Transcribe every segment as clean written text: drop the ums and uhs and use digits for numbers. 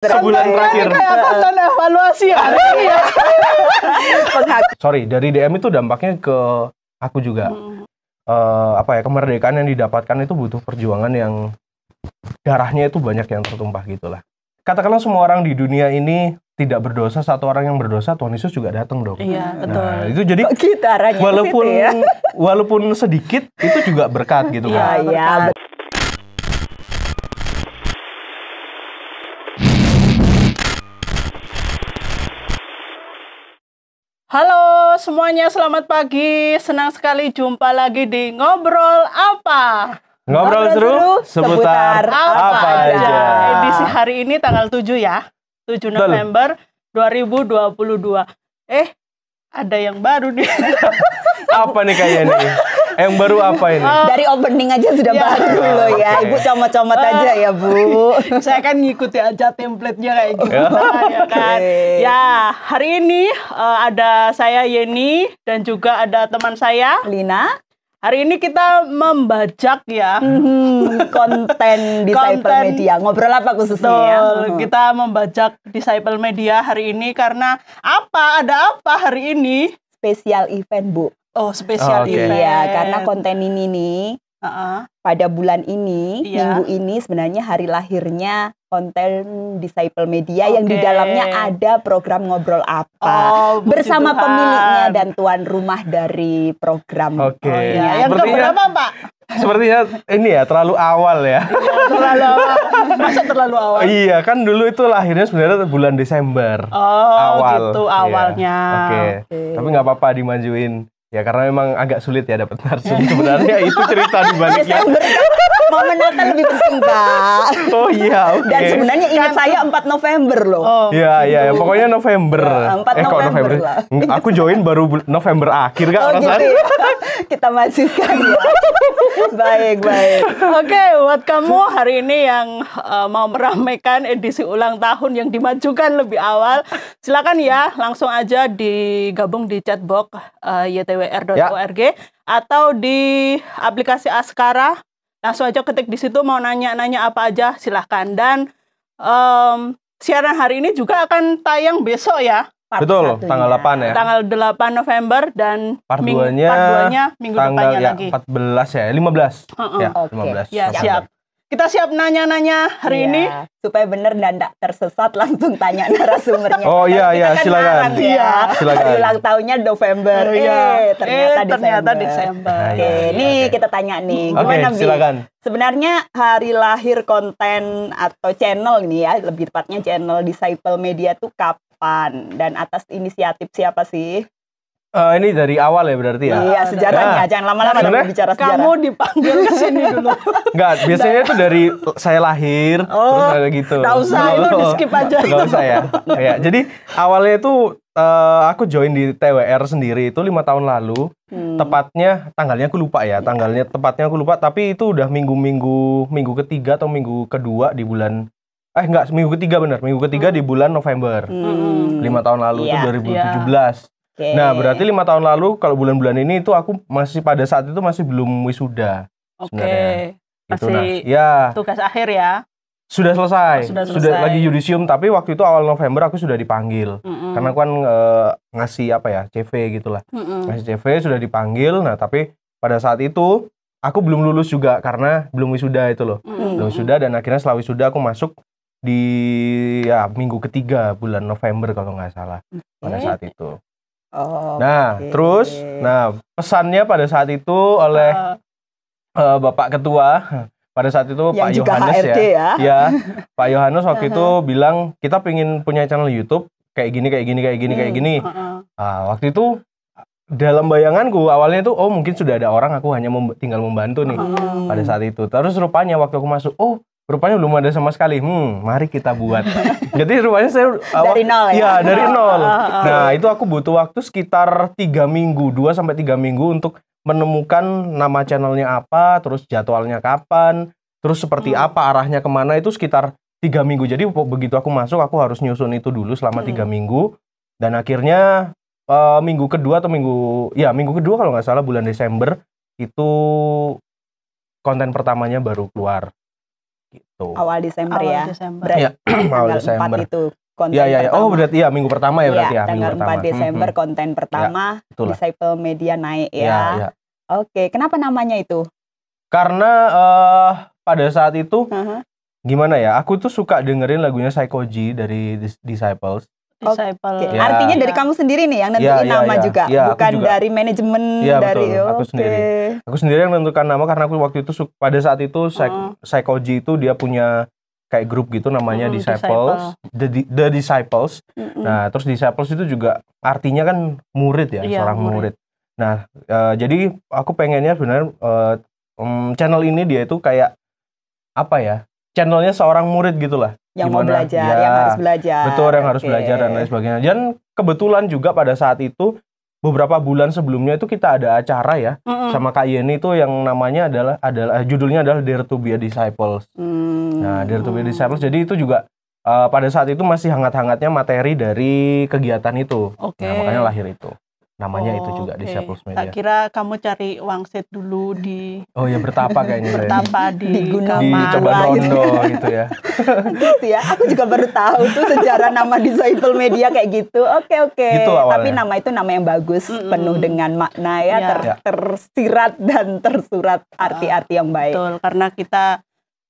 Sebulan terakhir. Kayak konten evaluasi ya. Sorry, dari DM itu dampaknya ke aku juga. Kemerdekaan yang didapatkan itu butuh perjuangan yang darahnya itu banyak yang tertumpah gitulah. Katakanlah semua orang di dunia ini tidak berdosa, satu orang yang berdosa, Tuhan Yesus juga datang dong. Iya, betul. Nah, itu jadi walaupun walaupun sedikit itu juga berkat gitu kan. Iya. Halo semuanya, selamat pagi. Senang sekali jumpa lagi di Ngobrol Apa. Ngobrol seru seputar apa aja. Edisi hari ini tanggal 7 ya. 7 November 2022. Ada yang baru nih. Apa nih kayaknya nih? Yang baru apa ini? Dari opening aja sudah baru loh ya. Ibu comot-comot aja ya, Bu. Saya kan ngikuti aja template-nya kayak gitu. Ya kan. Ya, hari ini ada saya Yeni dan juga ada teman saya Lina. Hari ini kita membajak ya konten Disciple Media. Ngobrol apa khususnya ya? Kita membajak Disciple Media hari ini karena apa? Ada apa hari ini? Spesial event, Bu. Oh, spesial event. Iya, karena konten ini nih pada bulan ini, minggu ini sebenarnya hari lahirnya konten Disciple Media yang di dalamnya ada program Ngobrol Apa bersama pemiliknya dan tuan rumah dari program. Yang keberapa, Pak? Sepertinya ini ya terlalu awal ya. Terlalu awal. Masa terlalu awal? Iya, kan dulu itu lahirnya sebenarnya bulan Desember. Awal. Gitu awalnya. Tapi nggak apa-apa dimajuin. Ya karena memang agak sulit ya dapat narsum. Sebenarnya itu cerita di baliknya. Desember momen Natal lebih penting, Pak. Oh iya, oke. Dan sebenarnya ingat saya 4 November loh. Iya, pokoknya November. 4 November lah. Aku join baru November akhir Kak perasaan. Gitu ya. Kita majukan ya. Baik. Oke, buat kamu hari ini yang mau meramaikan edisi ulang tahun yang dimajukan lebih awal, silakan ya langsung aja digabung di chatbox ytwr.org atau di aplikasi Askara. Langsung aja ketik di situ mau nanya-nanya apa aja silahkan. Dan siaran hari ini juga akan tayang besok ya. Betul, tanggal 8 ya. Tanggal 8 November dan part 2-nya minggu depannya lagi. 14 ya, 15. Ya, 15. Ya, siap. Kita siap nanya-nanya hari ini. Supaya benar dan tidak tersesat langsung tanya narasumbernya. Oh iya, silakan. Silakan. Ulang tahunnya November. Ternyata Desember. Oke, nih kita tanya nih. Gimana, silakan. Sebenarnya hari lahir konten atau channel ini ya, lebih tepatnya channel Disciple Media itu kapan? Dan atas inisiatif siapa sih? Ini dari awal ya berarti ya? Iya, sejarahnya. Jangan lama-lama bicara sejarah. Kamu dipanggil ke sini dulu. Enggak, biasanya itu dari saya lahir, terus ada gitu. Nggak usah, itu di skip aja. Nggak usah ya. Jadi awalnya itu aku join di TWR sendiri itu 5 tahun lalu. Tepatnya, tanggalnya aku lupa ya. Tepatnya aku lupa, tapi itu udah minggu ketiga atau minggu kedua di bulan... minggu ketiga benar. Minggu ketiga di bulan November. 5 tahun lalu itu 2017. Nah, berarti 5 tahun lalu kalau bulan-bulan ini itu aku masih pada saat itu masih belum wisuda. Masih tugas akhir ya. Sudah selesai. Sudah lagi yudisium, tapi waktu itu awal November aku sudah dipanggil. Karena aku kan ngasih CV gitulah. Ngasih CV sudah dipanggil. Nah, tapi pada saat itu aku belum lulus juga karena belum wisuda itu loh. Belum wisuda dan akhirnya setelah wisuda aku masuk di minggu ketiga bulan November kalau nggak salah pada saat itu. Terus pesannya pada saat itu oleh Bapak Ketua pada saat itu yang Pak Yohanes HRD ya. Pak Yohanes waktu itu bilang kita pengen punya channel YouTube kayak gini. Waktu itu dalam bayanganku awalnya itu mungkin sudah ada orang, aku hanya tinggal membantu nih pada saat itu. Terus rupanya waktu aku masuk rupanya belum ada sama sekali. Mari kita buat. Jadi rupanya saya dari nol ya? Iya, dari nol. Nah, itu aku butuh waktu sekitar 2 sampai 3 minggu untuk menemukan nama channelnya apa, terus jadwalnya kapan, terus seperti apa, arahnya kemana, itu sekitar 3 minggu. Jadi begitu aku masuk, aku harus nyusun itu dulu selama 3 minggu. Dan akhirnya minggu kedua kalau nggak salah bulan Desember, itu konten pertamanya baru keluar. Gitu. gitu. Awal Desember ya. Berarti awal tanggal Desember 4 itu konten ya. pertama. Oh berarti ya minggu pertama ya berarti ya. Tanggal Minggu 4 Desember konten pertama Disciple Media naik ya. Oke, kenapa namanya itu? Karena pada saat itu gimana ya? Aku tuh suka dengerin lagunya Psychoji dari Disciples. Oke. Artinya dari kamu sendiri nih yang nentuin nama juga, bukan juga. Dari manajemen dari betul. Aku sendiri. Aku sendiri yang menentukan nama karena aku waktu itu pada saat itu Psychoji itu dia punya kayak grup gitu namanya Disciples, The Disciples. Nah, terus Disciples itu juga artinya kan murid ya, seorang murid. Nah, jadi aku pengennya sebenarnya channel ini dia itu kayak apa ya? Channelnya seorang murid gitulah. Yang mau belajar, yang harus belajar. Betul, yang harus belajar dan lain sebagainya. Dan kebetulan juga pada saat itu beberapa bulan sebelumnya itu kita ada acara ya sama Kak Yeni itu yang namanya adalah judulnya adalah Dare to be a Disciples. Nah, Dare to be a Disciples. Jadi itu juga pada saat itu masih hangat-hangatnya materi dari kegiatan itu. Nah, makanya lahir itu. Namanya itu juga Disciples Media. Tak kira kamu cari wangsit dulu di bertapa kayaknya. Bertapa di Coba Rondo gitu ya. Gitu ya. Aku juga baru tahu tuh sejarah nama Disciple Media kayak gitu. Oke. Gitu tapi nama itu nama yang bagus, penuh dengan makna ya, tersirat dan tersurat arti-arti yang baik. Betul, karena kita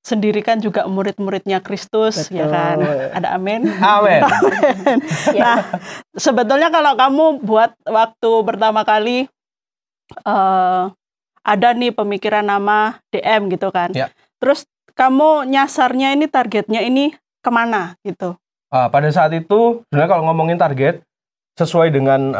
sendiri kan juga murid-muridnya Kristus. Betul. Ya kan, ada amin. Amin. Nah, sebetulnya kalau kamu buat waktu pertama kali ada nih pemikiran nama DM gitu kan, terus kamu nyasarnya ini targetnya ini kemana gitu? Pada saat itu sebenarnya kalau ngomongin target sesuai dengan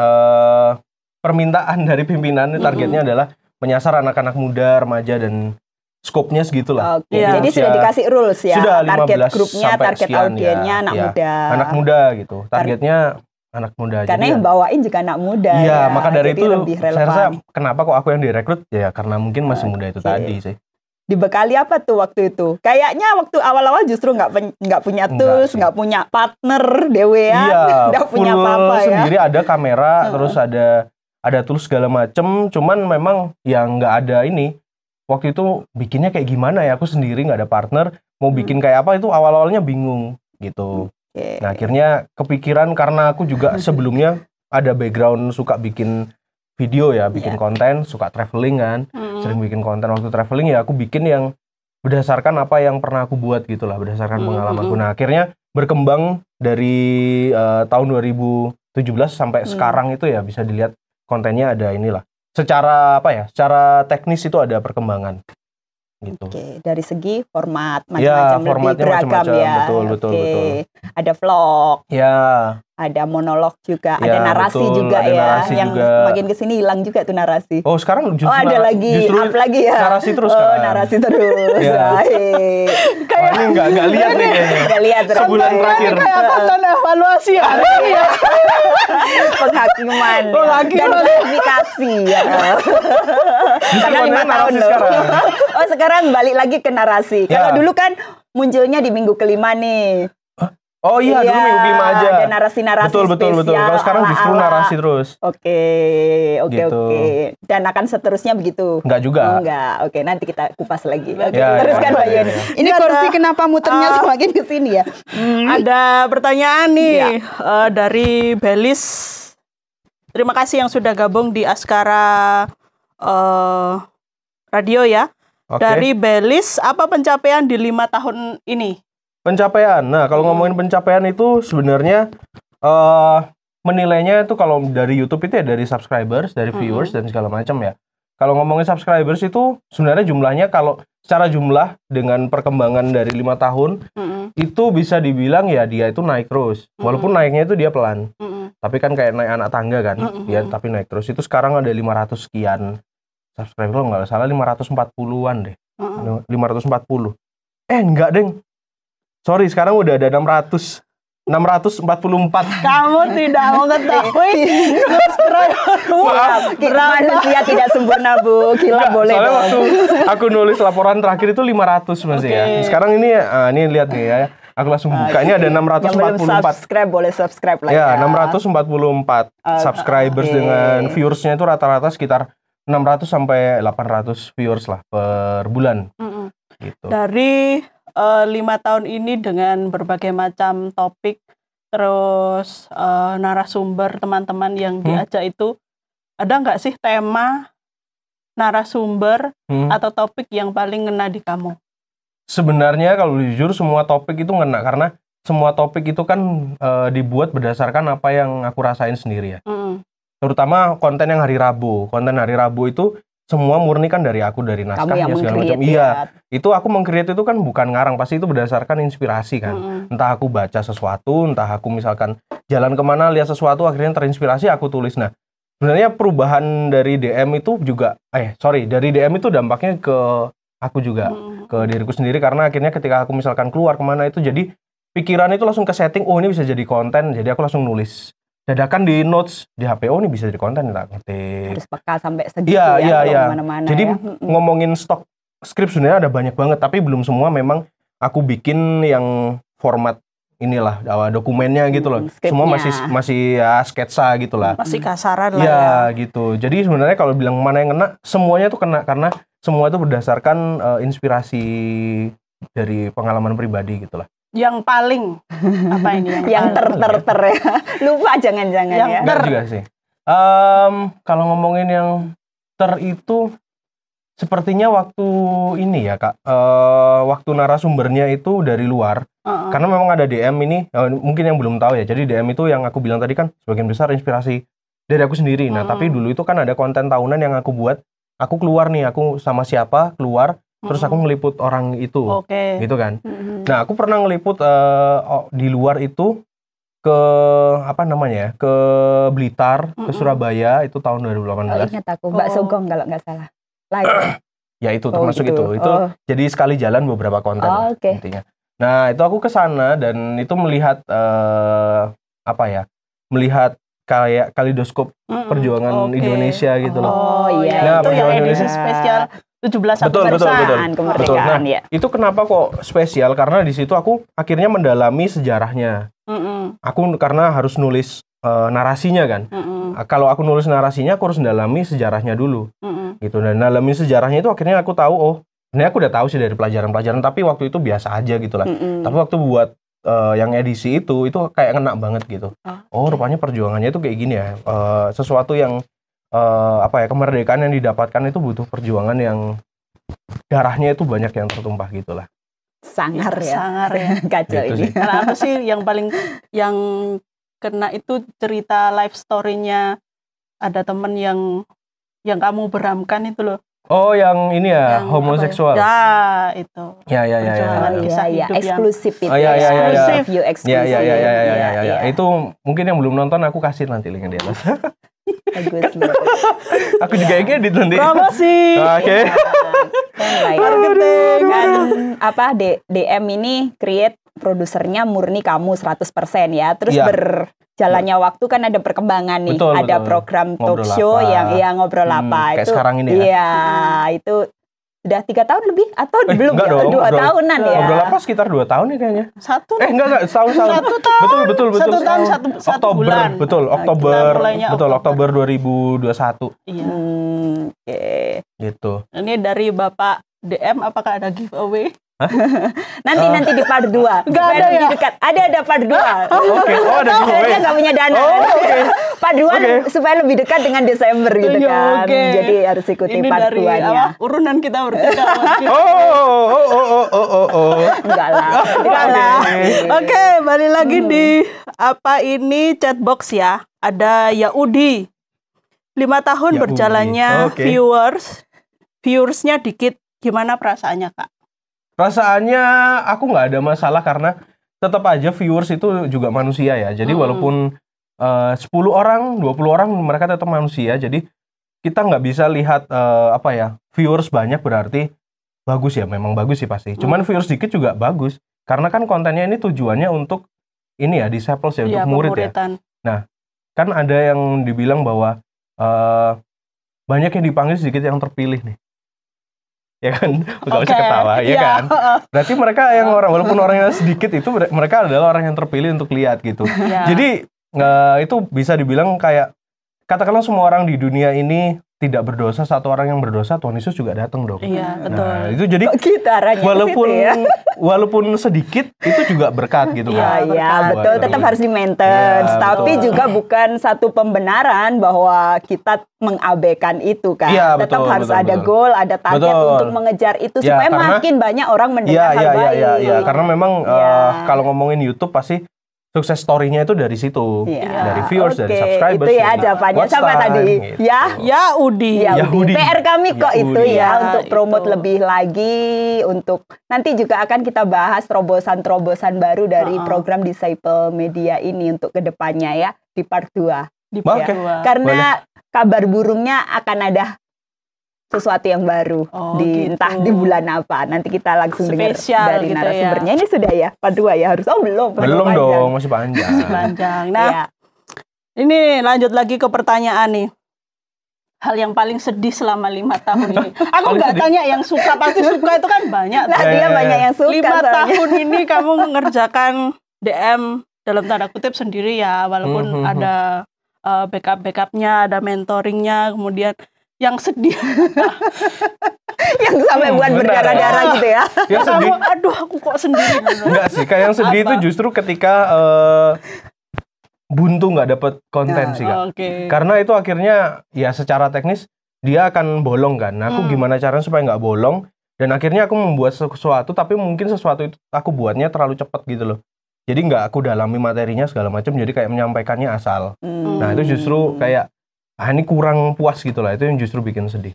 permintaan dari pimpinan, targetnya adalah menyasar anak-anak muda, remaja dan skopnya segitulah. Jadi sudah dikasih rules ya. Sudah 15 target grupnya, target audiennya anak muda. Anak muda gitu. Targetnya anak muda. Karena yang bawain juga anak muda. Iya, maka dari itu saya rasa kenapa kok aku yang direkrut ya karena mungkin masih muda itu tadi sih. Dibekali apa tuh waktu itu? Kayaknya waktu awal-awal justru nggak punya tools, nggak punya partner dewe ya. Iya, nggak punya apa-apa ya. Sendiri ada kamera, terus ada tools segala macem. Cuman memang yang nggak ada ini. Waktu itu bikinnya kayak gimana ya, aku sendiri nggak ada partner, mau bikin kayak apa itu awal-awalnya bingung gitu. Nah akhirnya kepikiran karena aku juga sebelumnya ada background suka bikin video ya, bikin konten, suka traveling kan, sering bikin konten waktu traveling ya aku bikin yang berdasarkan apa yang pernah aku buat gitulah, berdasarkan pengalamanku. Nah akhirnya berkembang dari tahun 2017 sampai sekarang itu ya bisa dilihat kontennya ada inilah. Secara teknis itu ada perkembangan gitu. Dari segi format macam-macam lebih beragam ya. Betul. Ada vlog. Ada monolog juga, ada narasi juga ya. Yang makin kesini hilang juga tuh narasi. Oh sekarang justru ada lagi, up lagi ya. Narasi terus kan? Narasi terus. Kayak ini nggak lihat nih kayaknya. Nggak lihat sebulan terakhir. Kayak konten evaluasi ya. Penghakiman dan klarifikasi ya. Karena 5 tahun loh. Oh sekarang balik lagi ke narasi. Kalau dulu kan munculnya di minggu kelima nih. Oh iya, dulu minggu kelima aja. Ada narasi-narasi betul. Kalau sekarang justru narasi terus. Oke. Dan akan seterusnya begitu? Enggak juga. Enggak. Oke, nanti kita kupas lagi. Teruskan Mbak Yeni. Ini kursi kenapa muternya semakin ke sini ya? Ada pertanyaan nih dari Belis. Terima kasih yang sudah gabung di Askara Radio ya. Dari Belis, apa pencapaian di 5 tahun ini? Pencapaian. Nah, kalau ngomongin pencapaian itu sebenarnya menilainya itu kalau dari YouTube itu ya dari subscribers, dari viewers dan segala macam ya. Kalau ngomongin subscribers itu sebenarnya jumlahnya kalau secara jumlah dengan perkembangan dari 5 tahun itu bisa dibilang ya dia itu naik terus. Walaupun naiknya itu dia pelan. Tapi kan kayak naik anak tangga kan. Ya, tapi naik terus. Itu sekarang ada 500 sekian subscriber kalau nggak salah 540-an deh. 540. Enggak, Deng. Sorry, sekarang udah ada 644. Kamu tidak mengetahui manusia tidak sempurna, Bu. Gila boleh dong. Soalnya waktu aku nulis laporan terakhir itu 500 masih ya. Sekarang ini ini lihat nih ya. Aku langsung buka. Ini ada 644. Yang belum subscribe boleh subscribe lah ya. 644 subscribers dengan viewersnya itu rata-rata sekitar 600 sampai 800 viewers lah per bulan. Gitu. Dari 5 tahun ini dengan berbagai macam topik, terus narasumber teman-teman yang diajak itu, ada nggak sih tema, narasumber, atau topik yang paling ngena di kamu? Sebenarnya kalau jujur semua topik itu ngena, karena semua topik itu kan dibuat berdasarkan apa yang aku rasain sendiri ya. Terutama konten yang hari Rabu. Konten hari Rabu itu semua murni kan dari aku, dari naskahnya segala macam. Iya, itu aku meng-create itu kan bukan ngarang, pasti itu berdasarkan inspirasi kan. Entah aku baca sesuatu, entah aku misalkan jalan kemana lihat sesuatu akhirnya terinspirasi aku tulis. Nah, sebenarnya perubahan dari DM itu juga, dari DM itu dampaknya ke aku juga, ke diriku sendiri, karena akhirnya ketika aku misalkan keluar kemana itu jadi pikiran itu langsung ke setting, oh ini bisa jadi konten, jadi aku langsung nulis. Dadakan di notes di HP, oh ini bisa jadi konten, tak ngerti. Harus peka sampai segitu kalau kemana-mana. Jadi ngomongin stok skrip sebenarnya ada banyak banget, tapi belum semua memang aku bikin yang format inilah dokumennya gitu loh. Semua masih ya sketsa gitu lah. Masih kasaran lah ya. Gitu. Jadi sebenarnya kalau bilang mana yang kena, semuanya tuh kena karena semua itu berdasarkan inspirasi dari pengalaman pribadi gitulah. Yang paling apa ini? Yang ter ya. Lupa jangan-jangan yang ya. Enggak juga sih. Kalau ngomongin yang itu sepertinya waktu ini ya Kak, waktu narasumbernya itu dari luar. Karena memang ada DM ini, mungkin yang belum tahu ya. Jadi DM itu yang aku bilang tadi kan sebagian besar inspirasi dari aku sendiri. Nah, tapi dulu itu kan ada konten tahunan yang aku buat. Aku keluar nih, aku sama siapa keluar. Terus aku ngeliput orang itu, gitu kan. Nah, aku pernah ngeliput di luar itu ke ke Blitar, ke Surabaya itu tahun 2018. Ingat aku, Mbak Sogong kalau nggak salah. Ya itu termasuk gitu. Itu jadi sekali jalan beberapa konten intinya. Nah, itu aku ke sana dan itu melihat melihat kayak kaleidoskop perjuangan Indonesia gitu loh. Nah, itu yang edisi spesial 17 Agustus kemerdekaan. Nah, itu kenapa kok spesial? Karena di situ aku akhirnya mendalami sejarahnya. Aku karena harus nulis narasinya kan. Kalau aku nulis narasinya, aku harus mendalami sejarahnya dulu. Gitu. Dan dalamin sejarahnya itu akhirnya aku tahu, ini aku udah tahu sih dari pelajaran-pelajaran, tapi waktu itu biasa aja gitu lah. Tapi waktu buat yang edisi itu kayak ngena banget gitu. Oh, rupanya perjuangannya itu kayak gini ya. Sesuatu yang kemerdekaan yang didapatkan itu butuh perjuangan yang darahnya itu banyak yang tertumpah gitulah. Sangar ya. Kacau gitu ini. Karena apa sih yang paling yang kena itu cerita life story-nya ada temen yang kamu beramkan itu loh. Oh, yang ini ya, yang homoseksual. Ya, itu. Ya. Eksklusif itu. Eksklusif. Ya. Itu mungkin yang belum nonton aku kasih nanti linknya di atas. Bagus. Aku juga ingin edit nanti. Promosi. Oke. Kan DM ini create produsernya murni kamu 100% ya. Terus berjalannya waktu kan ada perkembangan nih. Ada program talk show yang ngobrol apa kayak itu. Sekarang ini ya. Iya, itu udah 3 tahun lebih atau belum ya? 2 tahunan ya. Ngobrol apa sekitar 2 tahun nih kayaknya. Enggak, setahun. 1 tahun. Betul. 1 tahun, 1 Oktober, bulan. Betul, Oktober 2021. Iya. Oke. Gitu. Ini dari Bapak DM, apakah ada giveaway? Nanti di part 2. Enggak ada ya? Dekat. Ada part 2. Oke. Oh, ada giveaway. Dia nggak punya dana. Part 2 supaya lebih dekat dengan Desember gitu kan. Jadi harus ikuti ini part 2-nya. Urunan kita bertiga. Enggak lah. Oke, balik lagi di chatbox ya. Ada Yaudi. 5 tahun berjalannya viewersnya dikit. Gimana perasaannya, Kak? Perasaannya aku nggak ada masalah karena tetap aja viewers itu juga manusia ya. Jadi walaupun 10 orang, 20 orang mereka tetap manusia. Jadi kita nggak bisa lihat viewers banyak berarti bagus ya. Memang bagus sih pasti. Cuman viewers dikit juga bagus. Karena kan kontennya ini tujuannya untuk ini ya, disciples ya, untuk murid ya. Nah, kan ada yang dibilang bahwa banyak yang dipanggil sedikit yang terpilih nih. Ya kan, nggak usah ketawa, ya kan. Berarti mereka yang walaupun orangnya sedikit itu mereka adalah orang yang terpilih untuk lihat gitu. Jadi itu bisa dibilang kayak katakanlah semua orang di dunia ini tidak berdosa, satu orang yang berdosa, Tuhan Yesus juga datang dong. Iya, betul. Nah, itu jadi walaupun sedikit itu juga berkat gitu kan. Iya, betul, tetap harus di-maintain. Tapi juga bukan satu pembenaran bahwa kita mengabaikan itu kan. Ya, tetap harus ada goal, ada target untuk mengejar itu supaya makin banyak orang mendengar hal baik. Iya, karena memang kalau ngomongin YouTube pasti sukses story-nya itu dari situ, dari viewers, dari subscribers. Itu ya jawabannya sampai tadi. Gitu. Yahudi. PR kami kok itu ya untuk promote lebih lagi, untuk nanti juga akan kita bahas terobosan-terobosan baru dari program Disciple Media ini untuk kedepannya ya di part 2. Karena kabar burungnya akan ada sesuatu yang baru entah di bulan apa. Nanti kita langsung dengar dari narasumbernya. Ini sudah ya part 2 ya harus. Belum dong, masih panjang. Nah, ini lanjut lagi ke pertanyaan nih. Hal yang paling sedih selama 5 tahun ini. Aku nggak tanya yang suka, pasti suka itu kan banyak. Nah, dia banyak yang suka. 5 tahun ini kamu mengerjakan DM dalam tanda kutip sendiri ya, walaupun ada backup-backupnya, ada mentoringnya, kemudian yang sedih yang sampai buat berdarah-darah gitu ya. Yang sedih. Aduh, aku kok sendiri. Enggak sih, kayak yang sedih itu justru ketika buntu nggak dapet konten sih Kak. Karena itu akhirnya ya secara teknis dia akan bolong kan. Nah, aku gimana caranya supaya nggak bolong, dan akhirnya aku membuat sesuatu tapi mungkin sesuatu itu aku buatnya terlalu cepat gitu loh. Jadi nggak aku dalami materinya segala macam, jadi kayak menyampaikannya asal. Nah, itu justru kayak ini kurang puas gitu lah, itu yang justru bikin sedih.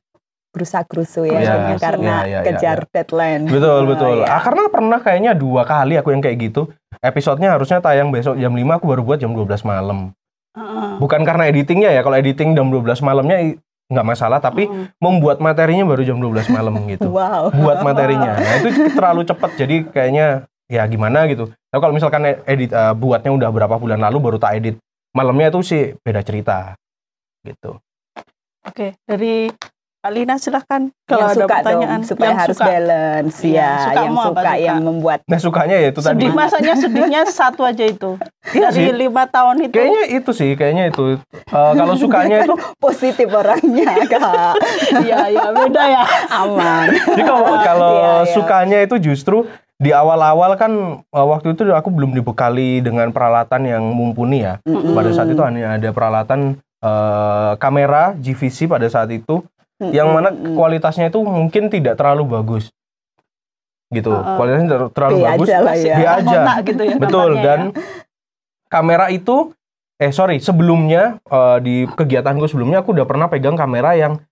Gerusa-gerusu ya, karena kejar deadline. Betul. Karena pernah kayaknya 2 kali aku yang kayak gitu. Episodenya harusnya tayang besok jam 5, aku baru buat jam 12 malam. Bukan karena editingnya ya, kalau editing jam 12 malamnya nggak masalah, tapi membuat materinya baru jam 12 malam gitu. Buat materinya. Nah, itu terlalu cepat, jadi kayaknya ya gimana gitu. Tapi kalau misalkan buatnya udah berapa bulan lalu baru tak edit, malamnya itu sih beda cerita. Gitu. Oke, dari Alina silahkan kalau ada pertanyaan. Supaya yang harus suka. Balance yang suka yang membuat. Nah, sukanya ya itu sedih, tadi. Masanya sedihnya satu aja itu. Dari 5 tahun itu. Kayaknya itu. Kalau sukanya itu positif orangnya, Kak. Iya, beda ya. Aman. Jadi kalau sukanya itu justru di awal-awal kan waktu itu aku belum dibekali dengan peralatan yang mumpuni ya. Pada saat itu hanya ada peralatan kamera GVC pada saat itu, yang mana kualitasnya itu mungkin tidak terlalu bagus gitu. Kualitasnya terlalu bagus, aja gitu ya, betul. Dan kamera itu sebelumnya di kegiatanku sebelumnya aku udah pernah pegang kamera yang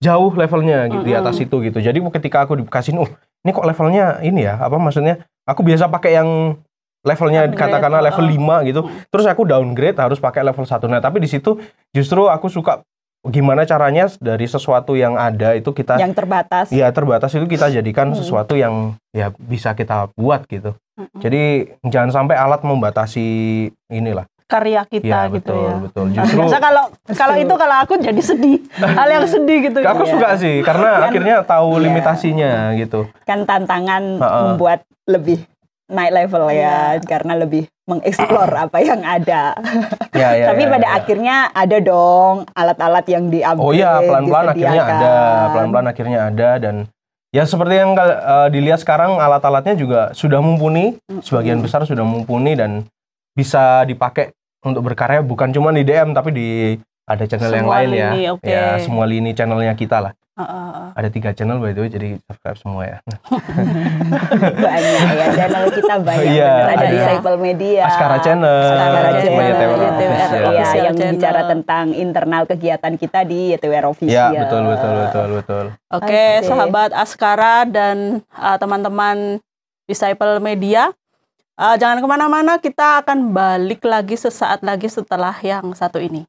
jauh levelnya gitu, di atas itu gitu. Jadi ketika aku dikasih ini kok levelnya ini ya, apa maksudnya aku biasa pakai yang levelnya katakanlah level 5 gitu. Terus aku downgrade harus pakai level 1. Nah, tapi di situ justru aku suka gimana caranya dari sesuatu yang ada itu kita yang terbatas. Iya, terbatas itu kita jadikan sesuatu yang ya bisa kita buat gitu. Jadi jangan sampai alat membatasi inilah karya kita ya, gitu betul, ya. Betul. Justru biasa kalau aku jadi sedih. Hal yang sedih gitu. Aku suka sih karena akhirnya tahu limitasinya gitu. Kan tantangan membuat lebih naik level ya, karena lebih mengeksplor apa yang ada. Tapi pada akhirnya ada dong alat-alat yang diambil. Oh iya, pelan-pelan akhirnya ada dan ya seperti yang dilihat sekarang alat-alatnya juga sudah mumpuni, sebagian besar sudah mumpuni dan bisa dipakai untuk berkarya bukan cuma di DM tapi di ada channel semua yang lain lini, ya. Ya, semua lini channelnya kita lah. Ada 3 channel by the way, jadi subscribe semua ya. Banyak ya, channel kita banyak. Ada Disciple Media, Askara Channel, yang bicara tentang internal kegiatan kita di YTWR Official. Ya, betul. Oke, sahabat Askara dan teman-teman Disciple Media, jangan kemana-mana, kita akan balik lagi sesaat lagi setelah yang satu ini.